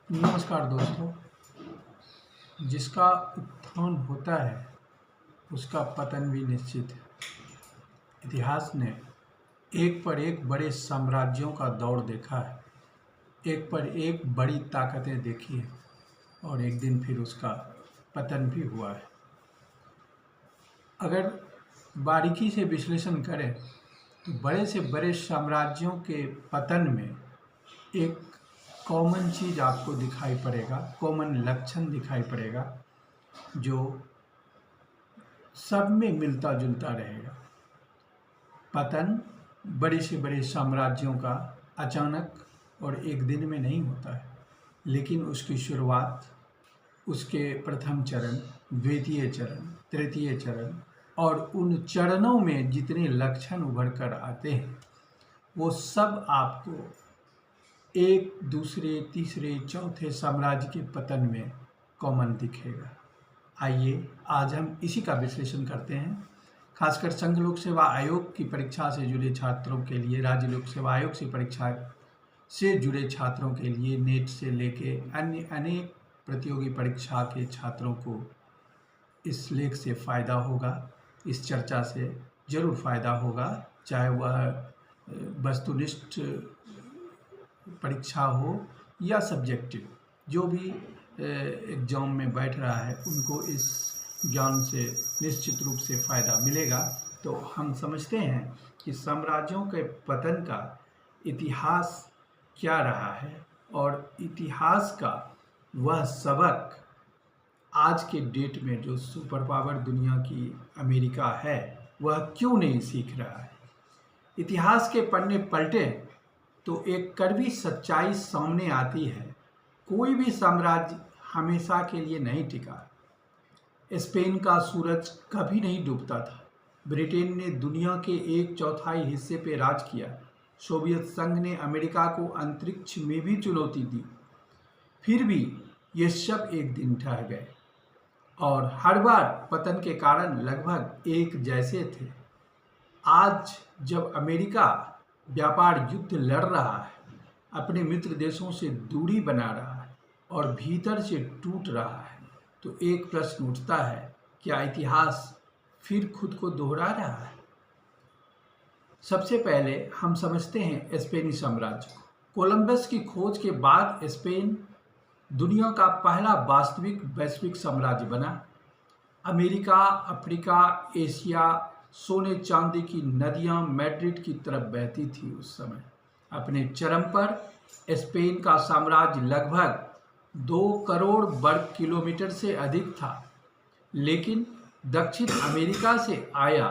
नमस्कार दोस्तों। जिसका उत्थान होता है उसका पतन भी निश्चित है। इतिहास ने एक पर एक बड़े साम्राज्यों का दौर देखा है, एक पर एक बड़ी ताकतें देखी हैं और एक दिन फिर उसका पतन भी हुआ है। अगर बारीकी से विश्लेषण करें तो बड़े से बड़े साम्राज्यों के पतन में एक कॉमन चीज़ आपको दिखाई पड़ेगा, कॉमन लक्षण दिखाई पड़ेगा जो सब में मिलता जुलता रहेगा। पतन बड़े से बड़े साम्राज्यों का अचानक और एक दिन में नहीं होता है, लेकिन उसकी शुरुआत, उसके प्रथम चरण, द्वितीय चरण, तृतीय चरण और उन चरणों में जितने लक्षण उभर कर आते हैं वो सब आपको एक दूसरे तीसरे चौथे साम्राज्य के पतन में कॉमन दिखेगा। आइए आज हम इसी का विश्लेषण करते हैं। खासकर संघ लोक सेवा आयोग की परीक्षा से जुड़े छात्रों के लिए, राज्य लोक सेवा आयोग से परीक्षा से जुड़े छात्रों के लिए, नेट से लेके अन्य अनेक प्रतियोगी परीक्षा के छात्रों को इस लेख से फ़ायदा होगा, इस चर्चा से ज़रूर फ़ायदा होगा। चाहे वह वस्तुनिष्ठ परीक्षा हो या सब्जेक्टिव, जो भी एग्जाम में बैठ रहा है उनको इस ज्ञान से निश्चित रूप से फ़ायदा मिलेगा। तो हम समझते हैं कि साम्राज्यों के पतन का इतिहास क्या रहा है और इतिहास का वह सबक आज के डेट में जो सुपर पावर दुनिया की अमेरिका है वह क्यों नहीं सीख रहा है। इतिहास के पन्ने पलटें तो एक कड़वी सच्चाई सामने आती है, कोई भी साम्राज्य हमेशा के लिए नहीं टिका। स्पेन का सूरज कभी नहीं डूबता था। ब्रिटेन ने दुनिया के 1/4 हिस्से पे राज किया। सोवियत संघ ने अमेरिका को अंतरिक्ष में भी चुनौती दी। फिर भी ये सब एक दिन ठहर गए और हर बार पतन के कारण लगभग एक जैसे थे। आज जब अमेरिका व्यापार युद्ध लड़ रहा है, अपने मित्र देशों से दूरी बना रहा है और भीतर से टूट रहा है, तो एक प्रश्न उठता है, क्या इतिहास फिर खुद को दोहरा रहा है? सबसे पहले हम समझते हैं स्पेनी साम्राज्य को। कोलंबस की खोज के बाद स्पेन दुनिया का पहला वास्तविक वैश्विक साम्राज्य बना। अमेरिका, अफ्रीका, एशिया, सोने चांदी की नदियां मैड्रिड की तरफ बहती थी। उस समय अपने चरम पर स्पेन का साम्राज्य लगभग 2 करोड़ वर्ग किलोमीटर से अधिक था, लेकिन दक्षिण अमेरिका से आया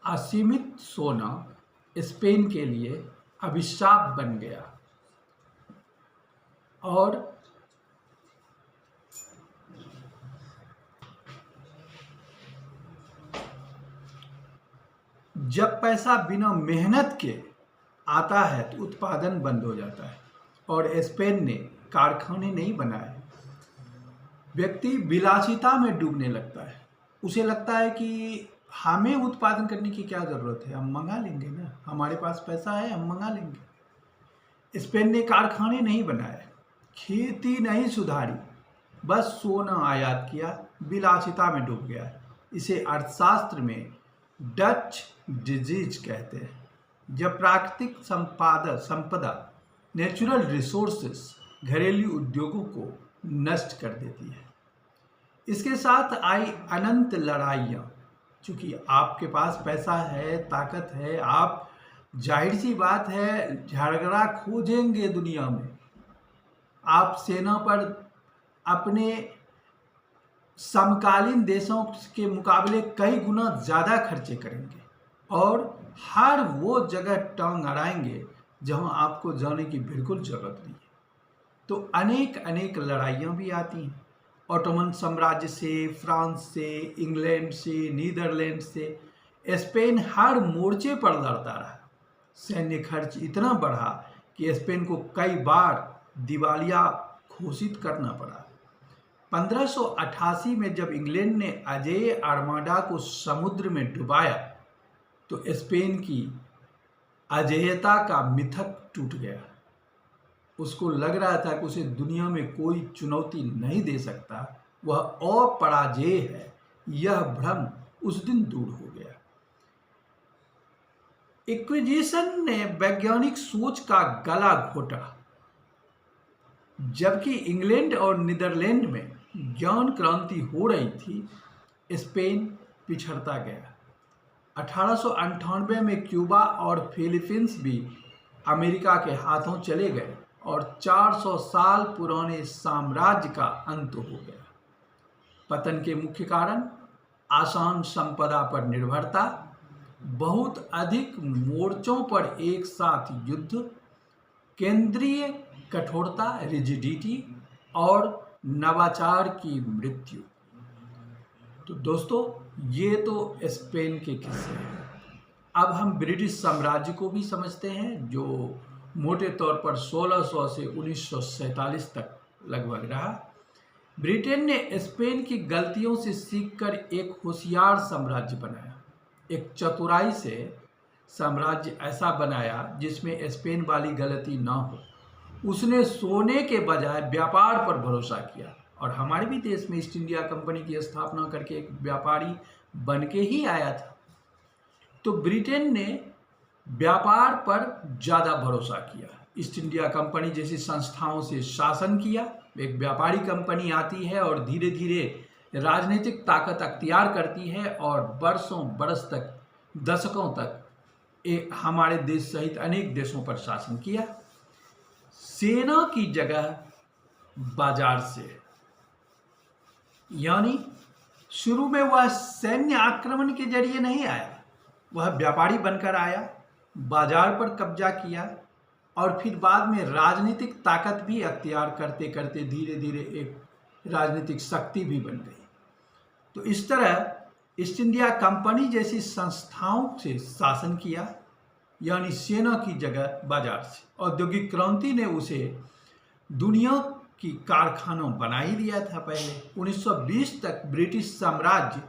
असीमित सोना स्पेन के लिए अभिशाप बन गया और जब पैसा बिना मेहनत के आता है तो उत्पादन बंद हो जाता है और स्पेन ने कारखाने नहीं बनाए। व्यक्ति विलासिता में डूबने लगता है। उसे लगता है कि हमें उत्पादन करने की क्या ज़रूरत है, हम मंगा लेंगे ना, हमारे पास पैसा है, हम मंगा लेंगे। स्पेन ने कारखाने नहीं बनाए, खेती नहीं सुधारी, बस सोना आयात किया, विलासिता में डूब गया। इसे अर्थशास्त्र में डच डिजीज कहते हैं, जब प्राकृतिक संपदा नेचुरल रिसोर्सेस घरेलू उद्योगों को नष्ट कर देती है। इसके साथ आई अनंत लड़ाइयाँ। चूँकि आपके पास पैसा है, ताकत है, आप जाहिर सी बात है झगड़ा खोजेंगे दुनिया में। आप सेना पर अपने समकालीन देशों के मुकाबले कई गुना ज़्यादा खर्चे करेंगे और हर वो जगह टांग अड़ाएंगे जहां आपको जाने की बिल्कुल ज़रूरत नहीं है। तो अनेक अनेक लड़ाइयाँ भी आती हैं। ऑटोमन साम्राज्य से, फ्रांस से, इंग्लैंड से, नीदरलैंड से स्पेन हर मोर्चे पर लड़ता रहा। सैन्य खर्च इतना बढ़ा कि स्पेन को कई बार दिवालिया घोषित करना पड़ा। 1588 में जब इंग्लैंड ने अजेय आर्माडा को समुद्र में डुबाया तो स्पेन की अजेयता का मिथक टूट गया। उसको लग रहा था कि उसे दुनिया में कोई चुनौती नहीं दे सकता, वह अपराजेय है, यह भ्रम उस दिन दूर हो गया। एक्विजिशन ने वैज्ञानिक सोच का गला घोटा। जबकि इंग्लैंड और नीदरलैंड में ज्ञान क्रांति हो रही थी, स्पेन पिछड़ता गया। 1898 में क्यूबा और फिलीपींस भी अमेरिका के हाथों चले गए और 400 साल पुराने साम्राज्य का अंत हो गया। पतन के मुख्य कारण आसान संपदा पर निर्भरता, बहुत अधिक मोर्चों पर एक साथ युद्ध, केंद्रीय कठोरता रिजिडिटी और नवाचार की मृत्यु। तो दोस्तों, ये तो स्पेन के किस्से हैं। अब हम ब्रिटिश साम्राज्य को भी समझते हैं, जो मोटे तौर पर 1600 से 1947 तक लगभग रहा। ब्रिटेन ने स्पेन की गलतियों से सीखकर एक होशियार साम्राज्य बनाया, एक चतुराई से साम्राज्य ऐसा बनाया जिसमें स्पेन वाली गलती ना हो। उसने सोने के बजाय व्यापार पर भरोसा किया, और हमारे भी देश में ईस्ट इंडिया कंपनी की स्थापना करके एक व्यापारी बन के ही आया था। तो ब्रिटेन ने व्यापार पर ज़्यादा भरोसा किया, ईस्ट इंडिया कंपनी जैसी संस्थाओं से शासन किया। एक व्यापारी कंपनी आती है और धीरे धीरे राजनीतिक ताकत अख्तियार करती है और बरसों बरस तक, दशकों तक हमारे देश सहित अनेक देशों पर शासन किया। सेना की जगह बाजार से, यानी शुरू में वह सैन्य आक्रमण के जरिए नहीं आया, वह व्यापारी बनकर आया, बाजार पर कब्जा किया और फिर बाद में राजनीतिक ताकत भी अख्तियार करते करते धीरे धीरे एक राजनीतिक शक्ति भी बन गई। तो इस तरह ईस्ट इंडिया कंपनी जैसी संस्थाओं से शासन किया, यानी सेना की जगह बाजार से। औद्योगिक क्रांति ने उसे दुनिया की कारखानों बना ही दिया था। पहले 1920 तक ब्रिटिश साम्राज्य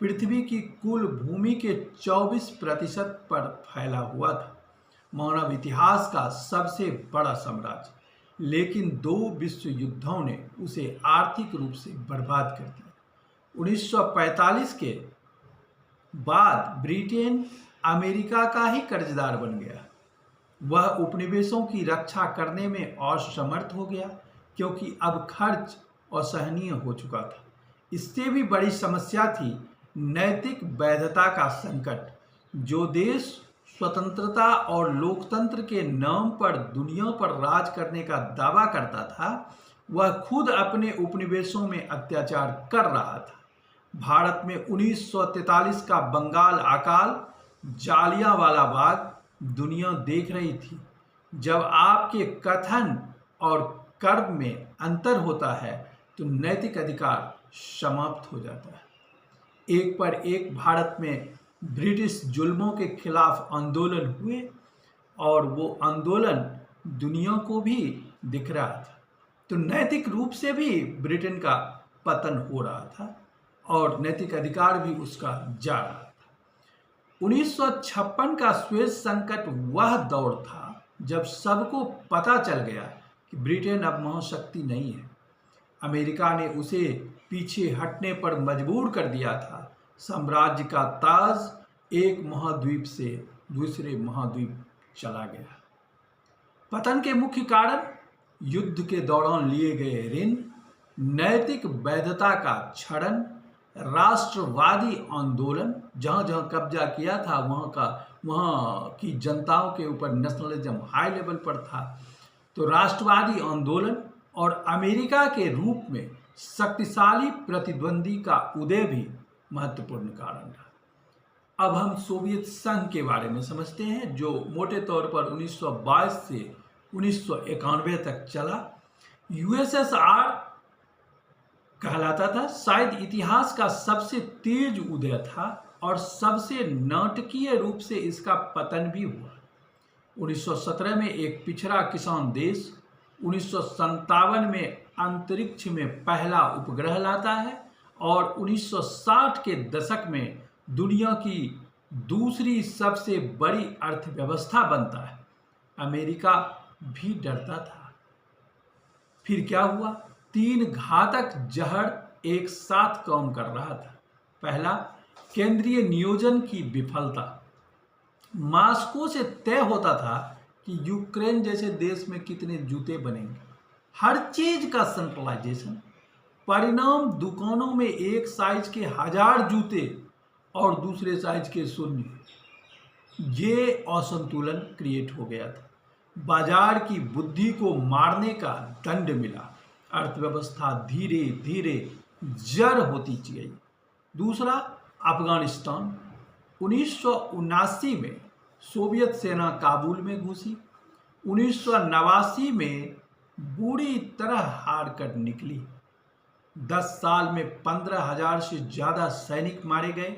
पृथ्वी की कुल भूमि के 24% पर फैला हुआ था, मानव इतिहास का सबसे बड़ा साम्राज्य। लेकिन 2 विश्व युद्धों ने उसे आर्थिक रूप से बर्बाद कर दिया। 1945 के बाद ब्रिटेन अमेरिका का ही कर्जदार बन गया। वह उपनिवेशों की रक्षा करने में असमर्थ हो गया, क्योंकि अब खर्च असहनीय हो चुका था। इससे भी बड़ी समस्या थी नैतिक वैधता का संकट। जो देश स्वतंत्रता और लोकतंत्र के नाम पर दुनिया पर राज करने का दावा करता था, वह खुद अपने उपनिवेशों में अत्याचार कर रहा था। भारत में 1943 का बंगाल अकाल, जालियांवाला बाग दुनिया देख रही थी। जब आपके कथन और कर्म में अंतर होता है तो नैतिक अधिकार समाप्त हो जाता है। एक पर एक भारत में ब्रिटिश जुल्मों के खिलाफ आंदोलन हुए और वो आंदोलन दुनिया को भी दिख रहा था। तो नैतिक रूप से भी ब्रिटेन का पतन हो रहा था और नैतिक अधिकार भी उसका जा रहा था। 1956 का स्वेज संकट वह दौर था जब सबको पता चल गया कि ब्रिटेन अब महाशक्ति नहीं है। अमेरिका ने उसे पीछे हटने पर मजबूर कर दिया था। साम्राज्य का ताज एक महाद्वीप से दूसरे महाद्वीप चला गया। पतन के मुख्य कारण युद्ध के दौरान लिए गए ऋण, नैतिक वैधता का क्षरण, राष्ट्रवादी आंदोलन, जहाँ जहाँ कब्जा किया था वहाँ की जनताओं के ऊपर नेशनलिज्म हाई लेवल पर था। तो राष्ट्रवादी आंदोलन और अमेरिका के रूप में शक्तिशाली प्रतिद्वंदी का उदय भी महत्वपूर्ण कारण रहा। अब हम सोवियत संघ के बारे में समझते हैं, जो मोटे तौर पर 1922 से 1991 तक चला। यूएसएसआर कहलाता था। शायद इतिहास का सबसे तेज उदय था और सबसे नाटकीय रूप से इसका पतन भी हुआ। 1917 में एक पिछड़ा किसान देश 1957 में अंतरिक्ष में पहला उपग्रह लाता है और 1960 के दशक में दुनिया की दूसरी सबसे बड़ी अर्थव्यवस्था बनता है। अमेरिका भी डरता था। फिर क्या हुआ? 3 घातक जहर एक साथ काम कर रहा था। पहला, केंद्रीय नियोजन की विफलता। मॉस्को से तय होता था कि यूक्रेन जैसे देश में कितने जूते बनेंगे, हर चीज का सेंट्रलाइजेशन। परिणाम, दुकानों में एक साइज के 1000 जूते और दूसरे साइज के 0। ये असंतुलन क्रिएट हो गया था। बाजार की बुद्धि को मारने का दंड मिला। अर्थव्यवस्था धीरे धीरे जड़ होती गई। दूसरा, अफगानिस्तान। 1979 में सोवियत सेना काबुल में घुसी। 1989 में बुरी तरह हार कर निकली। 10 साल में 15,000 से ज़्यादा सैनिक मारे गए,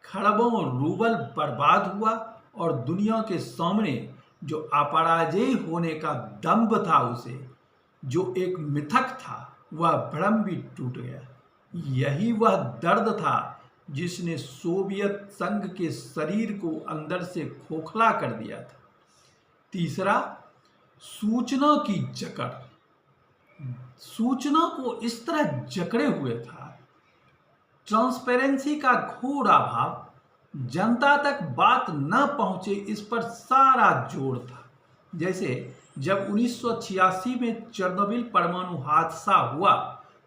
खरबों रूबल बर्बाद हुआ और दुनिया के सामने जो अपराजय होने का दंभ था, उसे जो एक मिथक था, वह भ्रम भी टूट गया। यही वह दर्द था जिसने सोवियत संघ के शरीर को अंदर से खोखला कर दिया था। तीसरा, सूचना की जकड़। सूचना को इस तरह जकड़े हुए था, ट्रांसपेरेंसी का घोर अभाव, जनता तक बात न पहुंचे, इस पर सारा जोर था। जैसे जब 1986 में चेरनोबिल परमाणु हादसा हुआ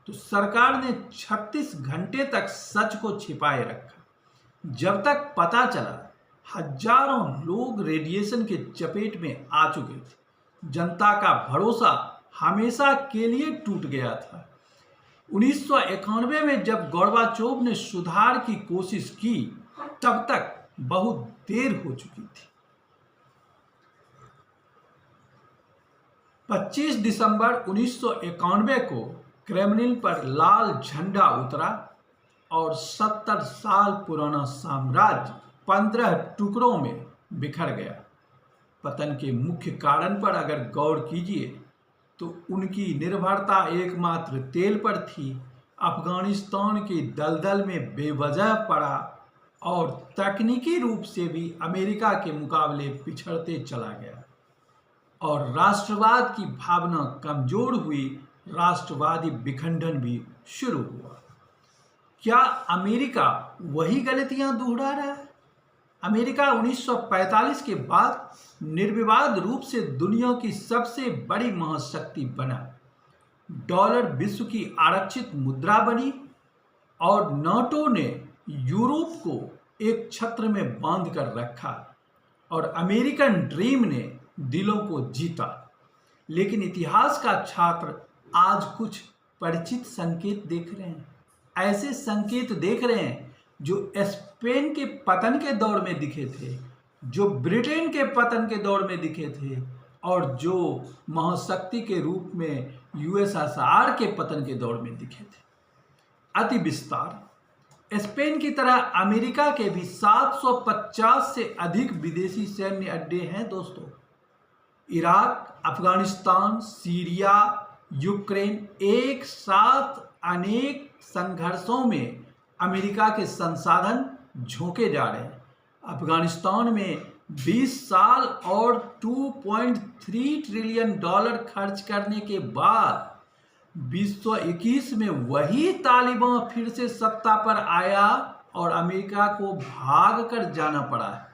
तो सरकार ने 36 घंटे तक सच को छिपाए रखा। जब तक पता चला, हजारों लोग रेडिएशन के चपेट में आ चुके थे। जनता का भरोसा हमेशा के लिए टूट गया था। 1991 में जब गोर्बाचोव ने सुधार की कोशिश की, तब तक बहुत देर हो चुकी थी। 25 दिसंबर 1991 को क्रेमलिन पर लाल झंडा उतरा और 70 साल पुराना साम्राज्य 15 टुकड़ों में बिखर गया। पतन के मुख्य कारण पर अगर गौर कीजिए तो उनकी निर्भरता एकमात्र तेल पर थी। अफगानिस्तान की दलदल में बेवजह पड़ा और तकनीकी रूप से भी अमेरिका के मुकाबले पिछड़ते चला गया और राष्ट्रवाद की भावना कमजोर हुई। राष्ट्रवादी विखंडन भी शुरू हुआ। क्या अमेरिका वही गलतियां दोहरा रहा है? अमेरिका 1945 के बाद निर्विवाद रूप से दुनिया की सबसे बड़ी महाशक्ति बना। डॉलर विश्व की आरक्षित मुद्रा बनी और नाटो ने यूरोप को एक छत्र में बांध कर रखा और अमेरिकन ड्रीम ने दिलों को जीता। लेकिन इतिहास का छात्र आज कुछ परिचित संकेत देख रहे हैं। ऐसे संकेत देख रहे हैं जो स्पेन के पतन के दौर में दिखे थे, जो ब्रिटेन के पतन के दौर में दिखे थे और जो महाशक्ति के रूप में यूएसएसआर के पतन के दौर में दिखे थे। अति विस्तार। स्पेन की तरह अमेरिका के भी 750 से अधिक विदेशी सैन्य अड्डे हैं दोस्तों। इराक, अफगानिस्तान, सीरिया, यूक्रेन, एक साथ अनेक संघर्षों में अमेरिका के संसाधन झोंके जा रहे हैं। अफगानिस्तान में 20 साल और 2.3 ट्रिलियन डॉलर खर्च करने के बाद 2021 में वही तालिबान फिर से सत्ता पर आया और अमेरिका को भाग कर जाना पड़ा है।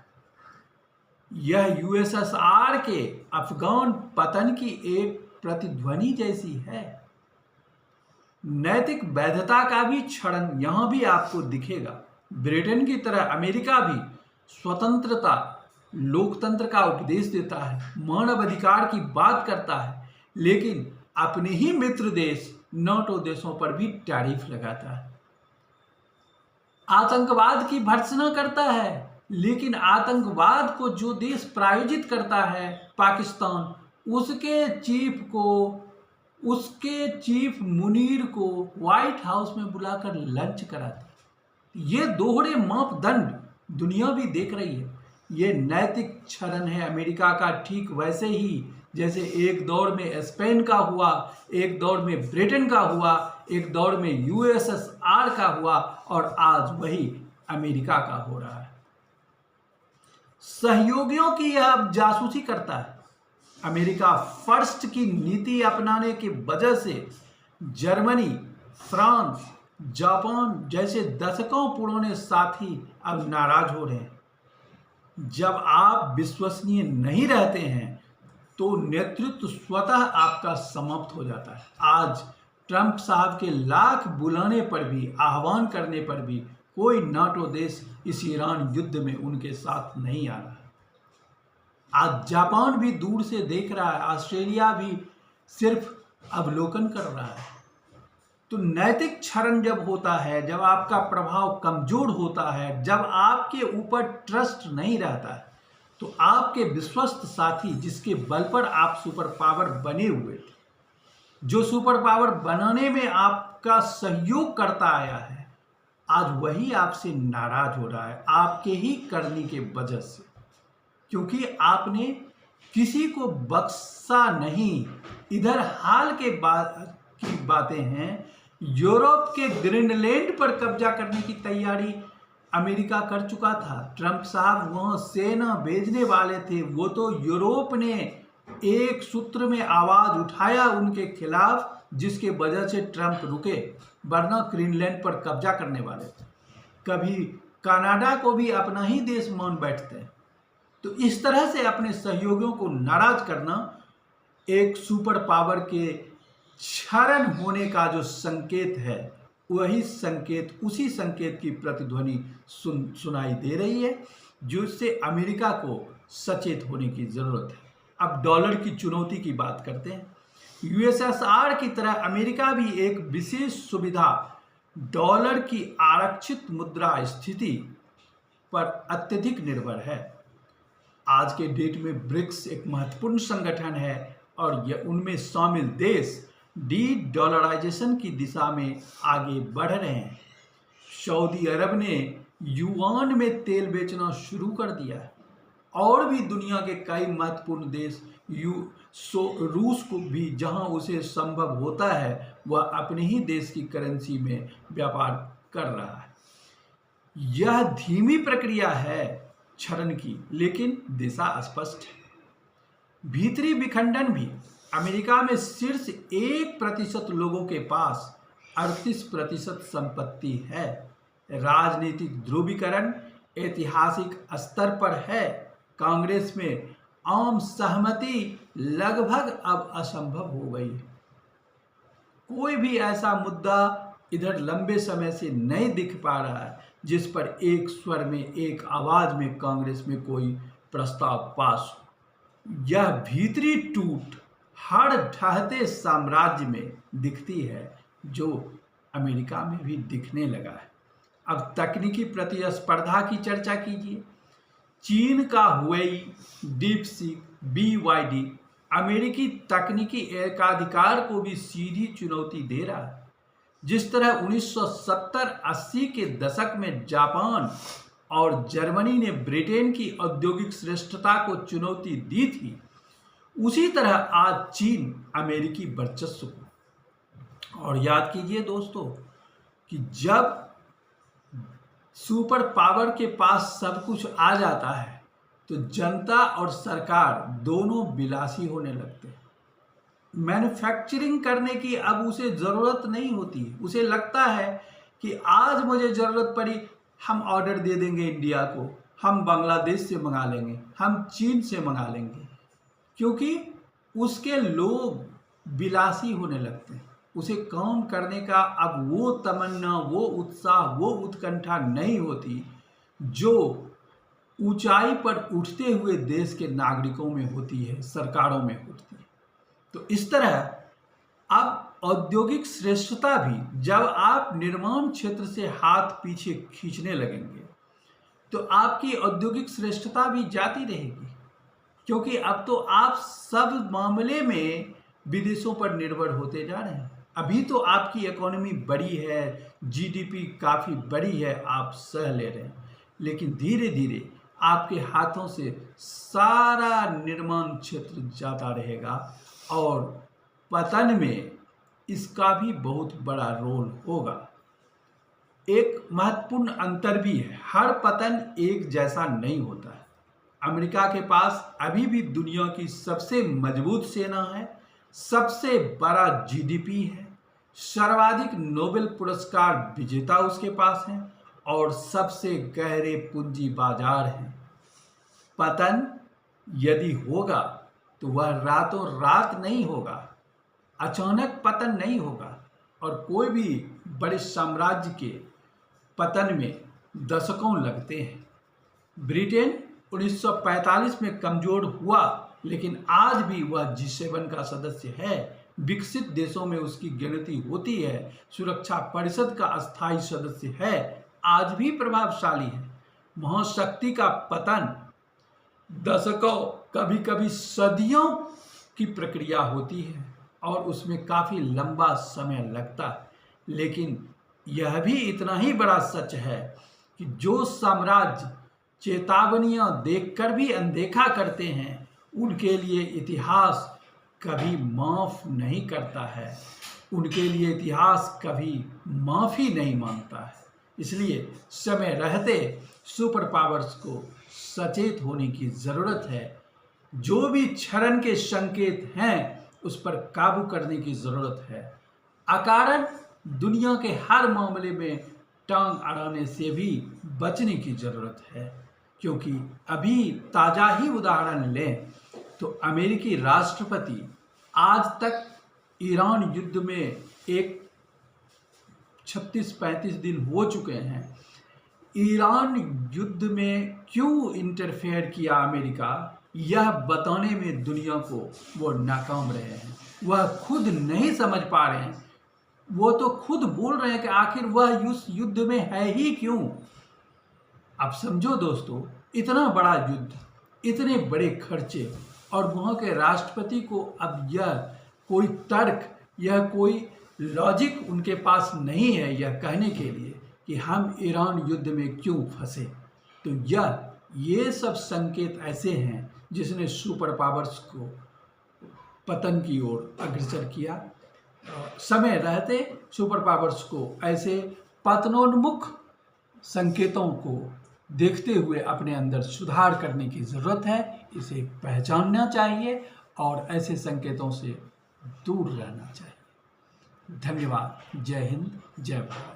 यह यूएसएसआर के अफगान पतन की एक प्रतिध्वनि जैसी है। नैतिक वैधता का भी क्षरण यहां भी आपको दिखेगा। ब्रिटेन की तरह अमेरिका भी स्वतंत्रता, लोकतंत्र का उपदेश देता है, मानव अधिकार की बात करता है, लेकिन अपने ही मित्र देश नाटो देशों पर भी टैरिफ लगाता है। आतंकवाद की भर्त्सना करता है, लेकिन आतंकवाद को जो देश प्रायोजित करता है, पाकिस्तान, उसके चीफ मुनीर को व्हाइट हाउस में बुलाकर लंच कराता है। ये दोहरे मापदंड दुनिया भी देख रही है। ये नैतिक क्षरण है अमेरिका का, ठीक वैसे ही जैसे एक दौर में स्पेन का हुआ, एक दौर में ब्रिटेन का हुआ, एक दौर में यूएसएसआर का हुआ और आज वही अमेरिका का हो रहा है। सहयोगियों की यह अब जासूसी करता है। अमेरिका फर्स्ट की नीति अपनाने की वजह से जर्मनी, फ्रांस, जापान जैसे दशकों पुराने साथी अब नाराज हो रहे हैं। जब आप विश्वसनीय नहीं रहते हैं तो नेतृत्व स्वतः आपका समाप्त हो जाता है। आज ट्रंप साहब के लाख बुलाने पर भी, आह्वान करने पर भी कोई नाटो देश इस ईरान युद्ध में उनके साथ नहीं आ रहा है। आज जापान भी दूर से देख रहा है, ऑस्ट्रेलिया भी सिर्फ अवलोकन कर रहा है। तो नैतिक क्षरण जब होता है, जब आपका प्रभाव कमजोर होता है, जब आपके ऊपर ट्रस्ट नहीं रहता है, तो आपके विश्वस्त साथी जिसके बल पर आप सुपर पावर बने हुए थे, जो सुपर पावर बनाने में आपका सहयोग करता आया है, आज वही आपसे नाराज हो रहा है, आपके ही करने के वजह से, क्योंकि आपने किसी को बख्शा नहीं। इधर हाल के की बातें हैं, यूरोप के ग्रीनलैंड पर कब्जा करने की तैयारी अमेरिका कर चुका था। ट्रंप साहब वहां सेना भेजने वाले थे। वो तो यूरोप ने एक सूत्र में आवाज उठाया उनके खिलाफ, जिसके वजह से ट्रंप रुके, वरना ग्रीनलैंड पर कब्जा करने वाले थे। कभी कनाडा को भी अपना ही देश मान बैठते हैं। तो इस तरह से अपने सहयोगियों को नाराज करना एक सुपर पावर के क्षरण होने का जो संकेत है, वही संकेत, उसी संकेत की प्रतिध्वनि सुनाई दे रही है, जिससे अमेरिका को सचेत होने की जरूरत है। अब डॉलर की चुनौती की बात करते हैं। यूएसएसआर की तरह अमेरिका भी एक विशेष सुविधा, डॉलर की आरक्षित मुद्रा स्थिति पर अत्यधिक निर्भर है। आज के डेट में ब्रिक्स एक महत्वपूर्ण संगठन है और उनमें शामिल देश डी डॉलराइजेशन की दिशा में आगे बढ़ रहे हैं। सऊदी अरब ने युआन में तेल बेचना शुरू कर दिया है और भी दुनिया के कई महत्वपूर्ण देश रूस को भी, जहां उसे संभव होता है, वह अपने ही देश की करेंसी में व्यापार कर रहा है। यह धीमी प्रक्रिया है क्षरण की, लेकिन दिशा स्पष्ट है। भीतरी विखंडन भी, अमेरिका में शीर्ष 1% लोगों के पास 38% संपत्ति है। राजनीतिक ध्रुवीकरण ऐतिहासिक स्तर पर है। कांग्रेस में आम सहमति लगभग अब असंभव हो गई है। कोई भी ऐसा मुद्दा इधर लंबे समय से नहीं दिख पा रहा है जिस पर एक स्वर में, एक आवाज में कांग्रेस में कोई प्रस्ताव पास हो। यह भीतरी टूट हर ढहते साम्राज्य में दिखती है, जो अमेरिका में भी दिखने लगा है। अब तकनीकी प्रतिस्पर्धा की चर्चा कीजिए। चीन का हुवेई, डीपसीक, BYD अमेरिकी तकनीकी एकाधिकार को भी सीधी चुनौती दे रहा है। जिस तरह 1970-80 के दशक में जापान और जर्मनी ने ब्रिटेन की औद्योगिक श्रेष्ठता को चुनौती दी थी, उसी तरह आज चीन अमेरिकी वर्चस्व को। और याद कीजिए दोस्तों कि जब सुपर पावर के पास सब कुछ आ जाता है तो जनता और सरकार दोनों विलासी होने लगते हैं। मैन्युफैक्चरिंग करने की अब उसे ज़रूरत नहीं होती। उसे लगता है कि आज मुझे ज़रूरत पड़ी, हम ऑर्डर दे देंगे इंडिया को, हम बांग्लादेश से मंगा लेंगे, हम चीन से मंगा लेंगे, क्योंकि उसके लोग विलासी होने लगते हैं। उसे काम करने का अब वो तमन्ना, वो उत्साह, वो उत्कंठा नहीं होती जो ऊंचाई पर उठते हुए देश के नागरिकों में होती है, सरकारों में होती है। तो इस तरह अब औद्योगिक श्रेष्ठता भी, जब आप निर्माण क्षेत्र से हाथ पीछे खींचने लगेंगे तो आपकी औद्योगिक श्रेष्ठता भी जाती रहेगी, क्योंकि अब तो आप सब मामले में विदेशों पर निर्भर होते जा रहे हैं। अभी तो आपकी इकोनॉमी बड़ी है, GDP काफ़ी बड़ी है, आप सह ले रहे हैं, लेकिन धीरे धीरे आपके हाथों से सारा निर्माण क्षेत्र जाता रहेगा और पतन में इसका भी बहुत बड़ा रोल होगा। एक महत्वपूर्ण अंतर भी है, हर पतन एक जैसा नहीं होता है। अमेरिका के पास अभी भी दुनिया की सबसे मजबूत सेना है, सबसे बड़ा जीडीपी है, सर्वाधिक नोबेल पुरस्कार विजेता उसके पास हैं और सबसे गहरे पूंजी बाजार हैं। पतन यदि होगा तो वह रातों रात नहीं होगा, अचानक पतन नहीं होगा। और कोई भी बड़े साम्राज्य के पतन में दशकों लगते हैं। ब्रिटेन 1945 में कमजोर हुआ, लेकिन आज भी वह G7 का सदस्य है। विकसित देशों में उसकी गिनती होती है, सुरक्षा परिषद का अस्थायी सदस्य है, आज भी प्रभावशाली है। महाशक्ति का पतन दशकों, कभी कभी सदियों की प्रक्रिया होती है और उसमें काफ़ी लंबा समय लगता है। लेकिन यह भी इतना ही बड़ा सच है कि जो साम्राज्य चेतावनियां देखकर भी अनदेखा करते हैं, उनके लिए इतिहास कभी माफ़ नहीं करता है, उनके लिए इतिहास कभी माफ़ी नहीं मांगता है। इसलिए समय रहते सुपर पावर्स को सचेत होने की ज़रूरत है। जो भी क्षरण के संकेत हैं उस पर काबू करने की ज़रूरत है। अकारण दुनिया के हर मामले में टांग अड़ाने से भी बचने की ज़रूरत है, क्योंकि अभी ताज़ा ही उदाहरण लें तो अमेरिकी राष्ट्रपति आज तक ईरान युद्ध में एक 36-35 दिन हो चुके हैं। ईरान युद्ध में क्यों इंटरफेयर किया अमेरिका, यह बताने में दुनिया को वो नाकाम रहे हैं। वह खुद नहीं समझ पा रहे हैं। वो तो खुद बोल रहे हैं कि आखिर वह उस युद्ध में है ही क्यों। अब समझो दोस्तों, इतना बड़ा युद्ध, इतने बड़े खर्चे, और वहाँ के राष्ट्रपति को अब यह कोई तर्क, यह कोई लॉजिक उनके पास नहीं है यह कहने के लिए कि हम ईरान युद्ध में क्यों फंसे। तो ये सब संकेत ऐसे हैं जिसने सुपर पावर्स को पतन की ओर अग्रसर किया। समय रहते सुपर पावर्स को ऐसे पतनोन्मुख संकेतों को देखते हुए अपने अंदर सुधार करने की ज़रूरत है। इसे पहचानना चाहिए और ऐसे संकेतों से दूर रहना चाहिए। धन्यवाद। जय हिंद, जय भारत।